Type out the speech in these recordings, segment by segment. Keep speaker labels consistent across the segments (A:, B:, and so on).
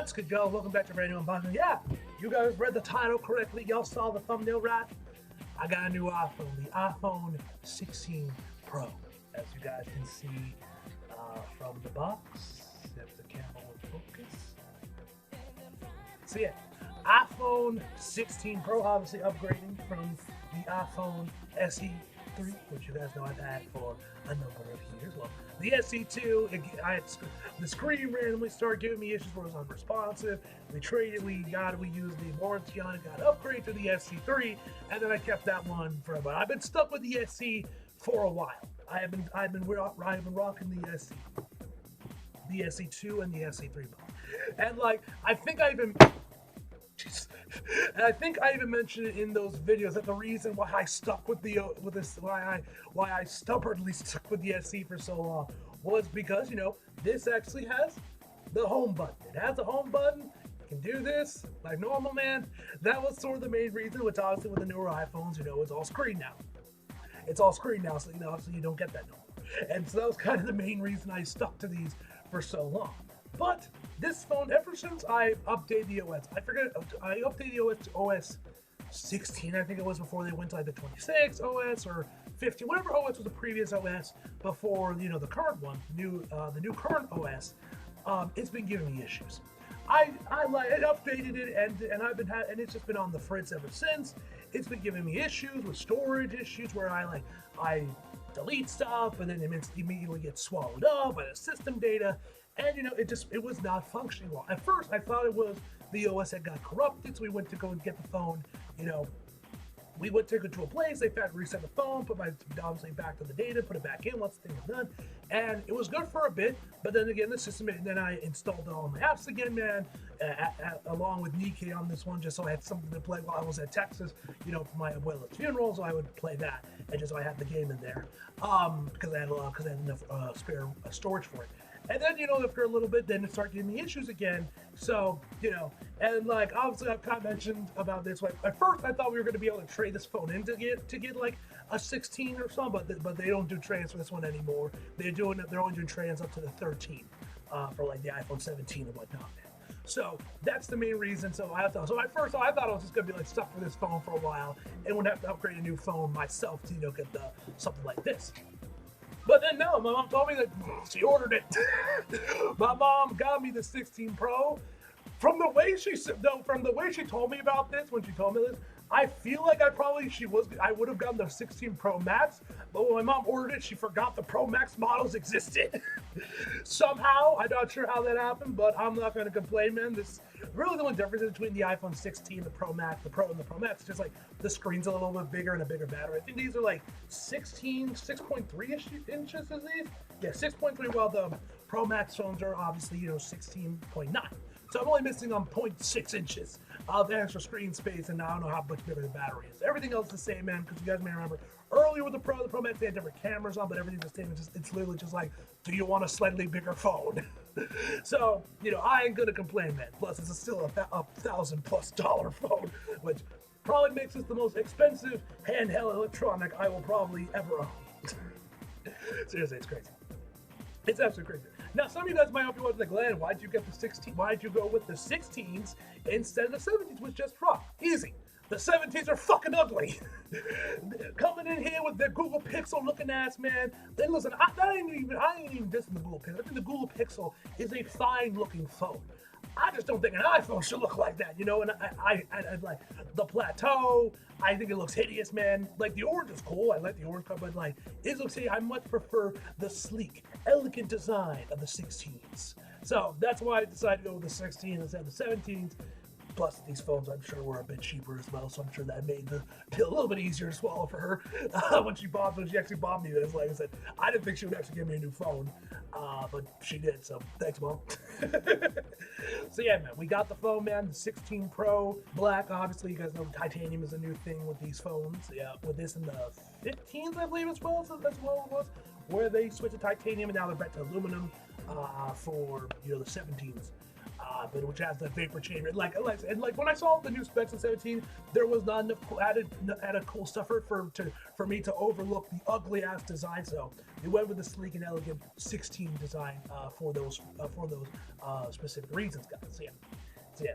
A: What's good, y'all? Welcome back to a brand new unboxing. Yeah, you guys read the title correctly. Y'all saw the thumbnail right. I got a new iPhone, the iPhone 16 Pro. As you guys can see from the box, if the camera will focus. So yeah, iPhone 16 Pro, obviously upgrading from the iPhone SE 3, which you guys know I've had for a number of years. Well, the SE2, the screen randomly started giving me issues where it was unresponsive. We traded, we used the warranty on it, got an upgrade to the SE3, and then I kept that one forever. I've been stuck with the SE for a while. I've been rocking the SE, the SE2 and the SE3 both. And like, I think I even mentioned it in those videos that the reason why I stuck with why I stubbornly stuck with the SE for so long was because, you know, this actually has the home button. It has a home button. You can do this like normal, man. That was sort of the main reason, which obviously with the newer iPhones, you know, it's all screen now. It's all screen now, so you know, obviously you don't get that no more. And so that was kind of the main reason I stuck to these for so long. But this phone, ever since I updated the OS, I updated the OS to OS 16, I think it was, before they went to like the 26 OS or 15, whatever OS was the previous OS before, you know, the current one, the new current OS. It's been giving me issues. I updated it and it's just been on the fritz ever since. It's been giving me issues with storage issues where I delete stuff and then it immediately gets swallowed up by the system data. And, you know, it was not functioning well. At first, I thought it was the OS that got corrupted, so we went to go and get the phone, you know, we went to go to a place, they had to reset the phone, put my, obviously, back to the data, put it back in once the thing was done, and it was good for a bit, but then again, the system, and then I installed all my apps again, man, along with Nikkei on this one, just so I had something to play while I was at Texas, you know, for my abuela's funeral, so I would play that, and just so I had the game in there, because I had enough spare storage for it. And then, you know, after a little bit, then it started giving me issues again. So, you know, and like, obviously I've kind of mentioned about this. Like, at first I thought we were going to be able to trade this phone in to get like a 16 or something, but they don't do trades for this one anymore. They're only doing trades up to the 13 for like the iPhone 17 and whatnot. So that's the main reason. So at first I thought I was just gonna be like stuck with this phone for a while and would have to upgrade a new phone myself to, you know, get something like this. But then no, my mom told me that she ordered it. My mom got me the 16 Pro. From the way she told me about this, when she told me this, I feel like I would have gotten the 16 Pro Max, but when my mom ordered it, she forgot the Pro Max models existed. Somehow, I'm not sure how that happened, but I'm not going to complain, man. This really the only difference between the iPhone 16, the Pro Max, the Pro and the Pro Max is just like the screen's a little bit bigger and a bigger battery. I think these are like 6.3 inches is these? Yeah, 6.3, while the Pro Max phones are obviously, you know, 16.9. So I'm only missing on 0.6 inches of extra screen space, and I don't know how much bigger the battery is. Everything else is the same, man, because you guys may remember earlier with the Pro Max, they had different cameras on, but everything's the same. It's literally just like, do you want a slightly bigger phone? So, you know, I ain't gonna complain, man. Plus, it's still a $1,000+ phone, which probably makes this the most expensive handheld electronic I will probably ever own. Seriously, it's crazy. It's absolutely crazy. Now, some of you guys might be wondering, like, Glenn, why'd you get the 16? Why'd you go with the 16s instead of the 17s, which just dropped? Easy. The 17s are fucking ugly. Coming in here with their Google Pixel looking ass, man. Then listen, I ain't even dissing the Google Pixel. I think the Google Pixel is a fine looking phone. I just don't think an iPhone should look like that, you know. And I like the plateau. I think it looks hideous, man. Like, the orange is cool. I like the orange color, but like, it looks hideous. I much prefer the sleek, elegant design of the 16s. So that's why I decided to go with the 16s instead of the 17s. Plus, these phones, I'm sure, were a bit cheaper as well, so I'm sure that made the pill a little bit easier to swallow for her when she actually bought me this. Like I said, I didn't think she would actually give me a new phone, but she did, so thanks, Mom. So yeah, man, we got the phone, man, the 16 Pro Black. Obviously, you guys know titanium is a new thing with these phones. Yeah, with this in the 15s, I believe, as well it was, where they switched to titanium, and now they're back to aluminum for, you know, the 17s. but which has the vapor chamber. Like when I saw the new specs in 17, there was not enough added cool stuff for me to overlook the ugly ass design. So they went with the sleek and elegant 16 design for those specific reasons, guys. So yeah.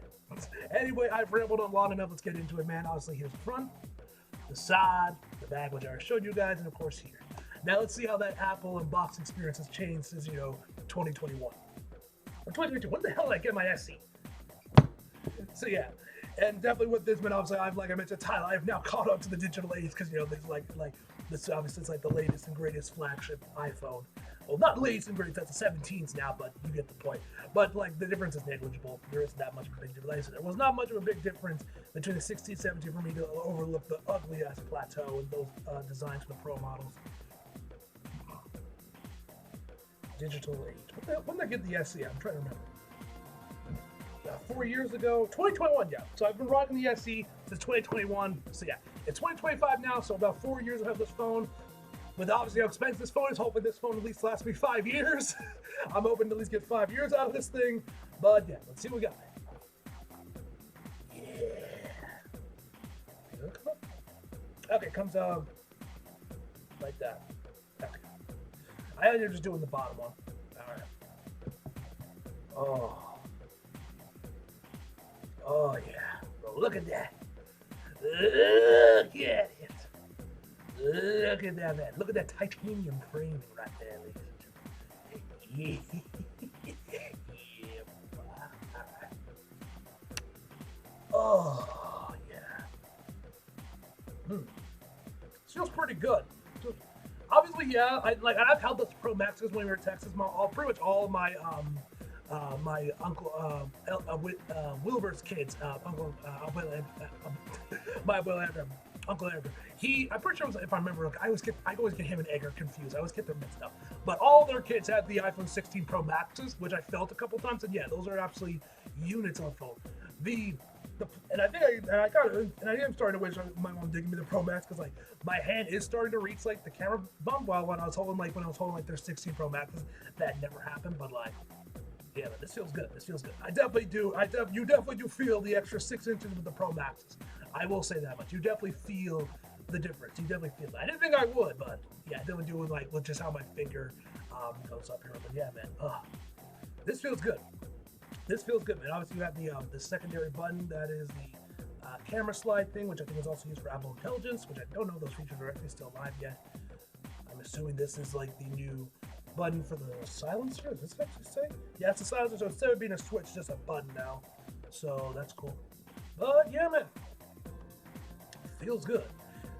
A: Anyway, I've rambled on long enough. Let's get into it, man. Obviously, here's the front, the side, the back, which I already showed you guys, and of course here. Now let's see how that Apple unboxing experience has changed since 2021 or 2022. When the hell did I get my SE? So yeah, and definitely with this, man. Obviously, like I mentioned, Tyler, I've now caught up to the digital age because there's like this obviously it's like the latest and greatest flagship iPhone. Well, not latest and greatest, that's the 17s now, but you get the point. But like the difference is negligible. There isn't that much of a big difference. Like I said, there was not much of a big difference between the 16 and 17 for me to overlook the ugly ass plateau and those designs for the Pro models. Digital age. When did I get the SE? I'm trying to remember. 4 years ago, 2021, yeah. So I've been rocking the SE since 2021. So yeah, it's 2025 now, so about 4 years I have this phone. With obviously how expensive this phone is, hoping this phone at least lasts me 5 years. I'm hoping to at least get 5 years out of this thing. But yeah, let's see what we got. Yeah. Okay, it comes out like that. Okay. I ended up just doing the bottom one. Alright. Oh yeah. Bro, look at that. Look at it. Look at that, man. Look at that titanium framing right there, ladies and gentlemen. Yeah. Oh, yeah. This feels pretty good. Obviously, yeah. I've held those Pro Maxes when we were in Texas. Pretty much all of my my uncle Wilbur's kids, my Will Andrew. Uncle Edgar. I'm pretty sure, if I remember, I always get him and Edgar confused. I always get them mixed up. But all their kids had the iPhone 16 Pro Maxes, which I felt a couple times, and yeah, those are absolutely units on phone. And I am starting to wish my mom did give me the Pro Max because like my hand is starting to reach like the camera bump. While when I was holding their 16 Pro Maxes, that never happened. But like, yeah, this feels good. This feels good. I definitely do. You definitely do feel the extra 6 inches with the Pro Maxes. I will say that much. You definitely feel the difference. You definitely feel that. I didn't think I would, but yeah, I definitely do with just how my finger goes up here. But yeah, man, this feels good. This feels good, man. Obviously, you have the secondary button that is the camera slide thing, which I think is also used for Apple Intelligence, which I don't know if those features are actually still live yet. I'm assuming this is like the new button for the silencer. Does this actually say? Yeah, it's a silencer. So instead of being a switch, it's just a button now. So that's cool. But yeah, man. Feels good.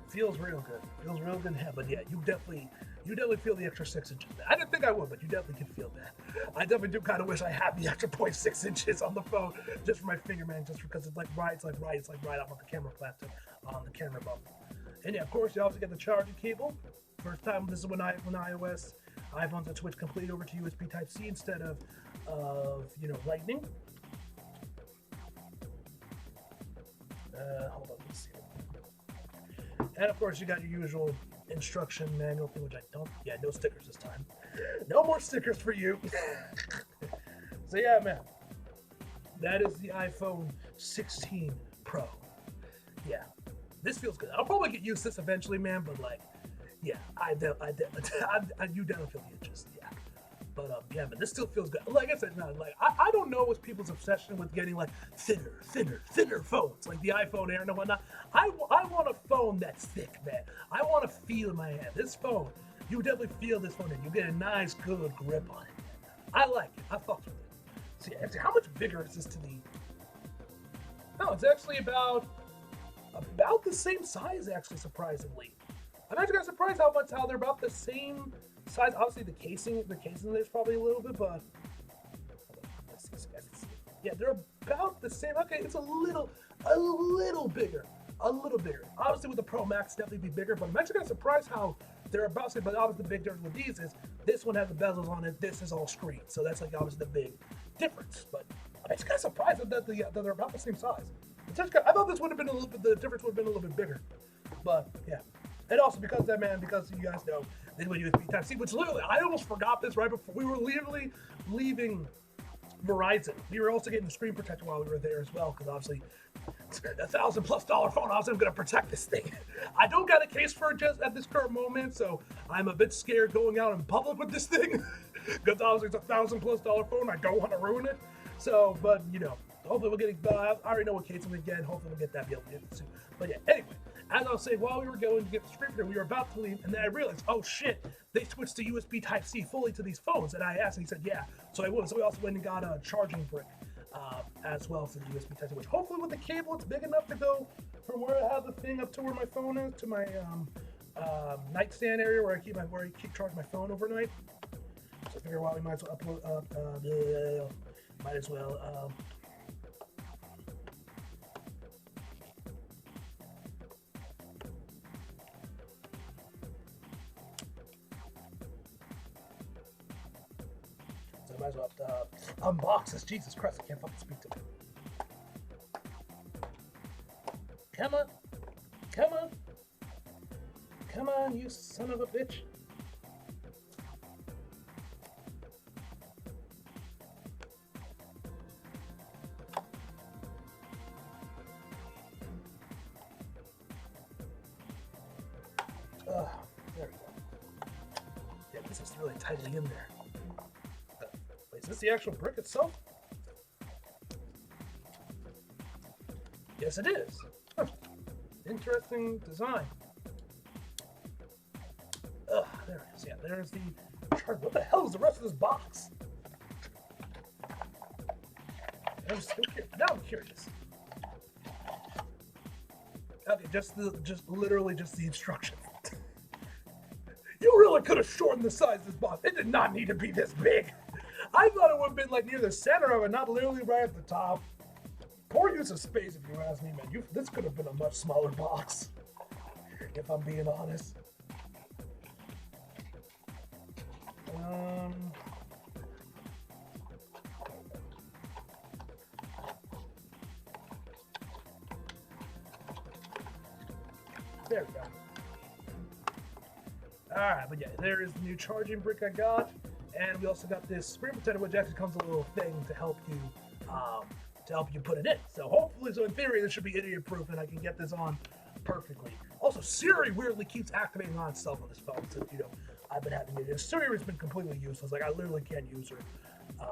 A: Feels real good. Feels real good in head. But yeah, you definitely feel the extra 6 inches. I didn't think I would, but you definitely can feel that. I definitely do kind of wish I had the extra 0.6 inches on the phone just for my finger, man. Just because it's like right up on the camera plastic on the camera bump. And yeah, of course, you also get the charging cable. First time this is when iOS iPhones are switched completely over to USB Type-C instead of Lightning. Hold on, let's see. And of course, you got your usual instruction manual thing, which no stickers this time. No more stickers for you. So yeah, man, that is the iPhone 16 Pro. Yeah, this feels good. I'll probably get used to this eventually, man, but like, yeah, you definitely feel the interest. Yeah. But yeah, man, this still feels good. Like I said, I don't know what's people's obsession with getting like thinner phones, like the iPhone Air and whatnot. I want a phone that's thick, man. I want to feel in my hand. This phone, you definitely feel this phone, and you get a nice, good grip on it. I like it. I fucked with it. See, actually, how much bigger is this to the? No, it's actually about the same size. Actually, surprisingly, I'm actually kind of surprised how they're about the same size. Obviously, the casing there's probably a little bit, but yeah, they're about the same. Okay, it's a little bigger. Obviously, with the Pro Max, definitely be bigger, but I'm actually kind of surprised how they're about the same. But obviously, the big difference with these is this one has the bezels on it. This is all screen, so that's like obviously the big difference. But I'm just kind of surprised that they're about the same size. I thought this would have been the difference would have been a little bit bigger, but yeah. And also because you guys know, they do USB Type-C, which literally, I almost forgot this right before we were literally leaving Verizon. We were also getting the screen protector while we were there as well, because obviously $1,000+ phone. Obviously, I'm gonna protect this thing. I don't got a case for it just at this current moment, so I'm a bit scared going out in public with this thing, because obviously it's $1,000+ phone. I don't want to ruin it. So, but you know, hopefully we'll get. I already know what case I'm gonna get. Hopefully we'll get that. Be able to get it soon. But yeah, anyway, as I was saying, while we were going to get the screen protector, we were about to leave, and then I realized, oh shit, they switched to USB Type-C fully to these phones. And I asked, and he said, yeah. So I would. So we also went and got a charging brick. As well for the USB Type-C, which hopefully with the cable it's big enough to go from where I have the thing up to where my phone is to my nightstand area where I keep charging my phone overnight. So I figure, well, we might as well upload. Might as well. So I might as well unbox this. Jesus Christ, I can't fucking speak to me. Come on. Come on. Come on, you son of a bitch. There we go. Yeah, this is really tightly in there. Wait, is this the actual brick itself? Yes, it is. Huh. Interesting design. There it is. Yeah, there's the chart. What the hell is the rest of this box? Now I'm curious. Okay, just literally just the instructions. You really could have shortened the size of this box. It did not need to be this big. I thought it would have been like near the center of it, not literally right at the top. Poor use of space, if you ask me, man. This could have been a much smaller box, if I'm being honest. There we go. Alright, but yeah, there is the new charging brick I got. And we also got this screen protector, which actually comes with a little thing to help you put it in. So hopefully, in theory, this should be idiot proof and I can get this on perfectly. Also, Siri weirdly keeps activating on itself on this phone since, you know, I've been having it. Siri has been completely useless. Like, I literally can't use her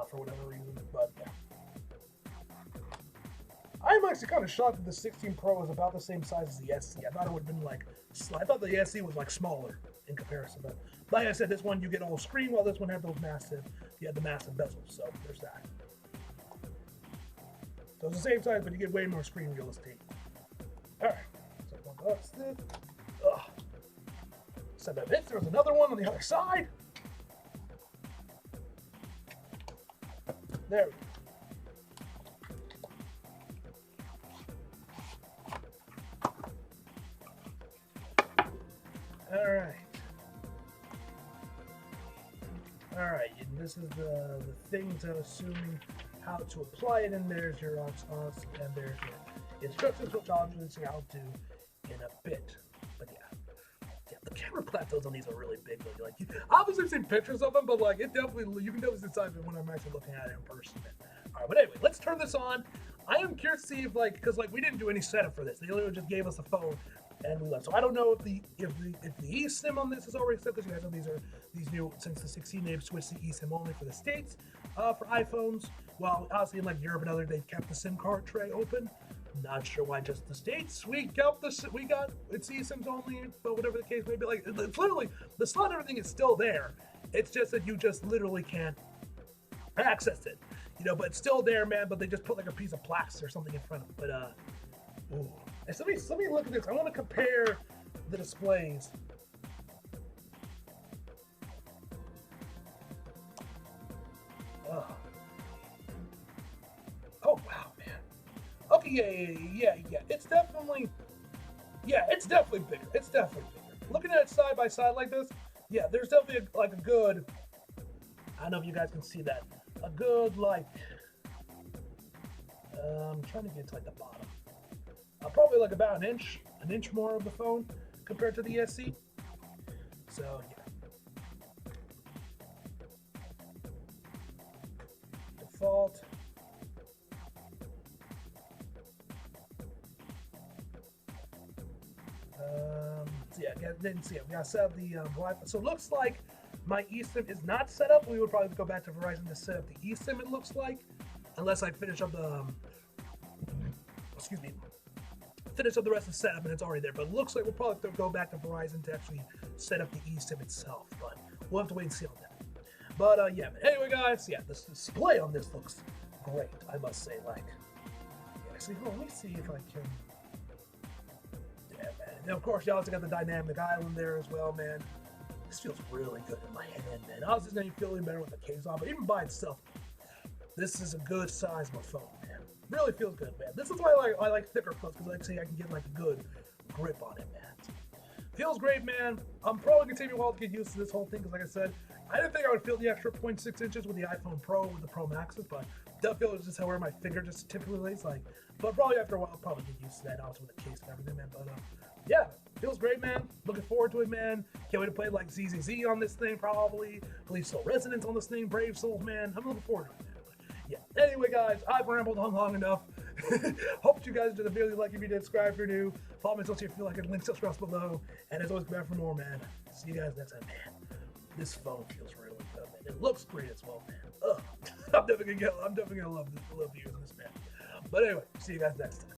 A: for whatever reason, but yeah. I'm actually kind of shocked that the 16 Pro is about the same size as the SE. I thought it would have been like, I thought the SE was like smaller in comparison, but like I said, this one you get all screen, while this one had you had the massive bezels, so there's that. So it's the same size, but you get way more screen real estate. All right, so that's this. Ugh. Said that bitch, there was another one on the other side. There we go. All right, and this is the things I'm assuming how to apply it, and there's your response, and there's your instructions, which I'll introduce how to in a bit. But yeah, the camera plateaus on these are really big. Like, obviously I've seen pictures of them, but like you can definitely see the when I'm actually looking at it in person. All right, but anyway, let's turn this on. I am curious to see if because we didn't do any setup for this. They literally just gave us a phone and we left. So I don't know if the eSIM on this is already set, because you guys know these new, since the 16 they've switched to eSIM only for the States for iPhones. Well, obviously in like Europe and other, they've kept the SIM card tray open. Not sure why just the States. We got it's eSIMs only, but whatever the case may be, like it's literally the slot, everything is still there. It's just that you just literally can't access it. You know, but it's still there, man, but they just put like a piece of plastic or something in front of it. But ooh. And so let me look at this. I want to compare the displays. Oh wow, man. Okay, yeah. It's definitely bigger. It's definitely bigger. Looking at it side by side like this, yeah, there's definitely a good. I don't know if you guys can see that. A good I'm trying to get to like the bottom. Probably like about an inch more of the phone compared to the SE. So yeah. default. So yeah, then see, we gotta set up the Wi-Fi. So it looks like my eSIM is not set up. We would probably go back to Verizon to set up the eSIM. It looks like, unless I finish up the finish up the rest of the setup and it's already there. But it looks like we'll probably have to go back to Verizon to actually set up the eSIM itself. But we'll have to wait and see on that. But yeah, man. Anyway, guys, yeah, this display on this looks great. I must say, like, yeah. Actually, hold on, let me see if I can. Yeah, man. And of course, you also got the dynamic island there as well, man. This feels really good in my hand, man. I was just gonna feel even better with the case on, but even by itself, this is a good size of a phone, man. Really feels good, man. This is why I like thicker phones, because like say I can get like a good grip on it, man. Feels great, man. I'm probably gonna take me a while to get used to this whole thing, because like I said, I didn't think I would feel the extra 0.6 inches with the iPhone Pro with the Pro Maxes, but that feels just how where my finger just typically lays. Like, but probably after a while, I'll probably get used to that, also with the case and everything, man. But yeah, feels great, man. Looking forward to it, man. Can't wait to play like ZZZ on this thing, probably. Police Soul Resonance on this thing, Brave Souls, man. I'm looking forward to it, man. Yeah. Anyway, guys, I've rambled on long enough. Hope you guys did the video. Like if you did, subscribe if you're new. Follow me on social if you feel like it. Links subscribe below. And as always, come back for more, man. See you guys next time, man. This phone feels really good, man. It looks great as well, man. Ugh. I'm definitely gonna love using this, man. But anyway, see you guys next time.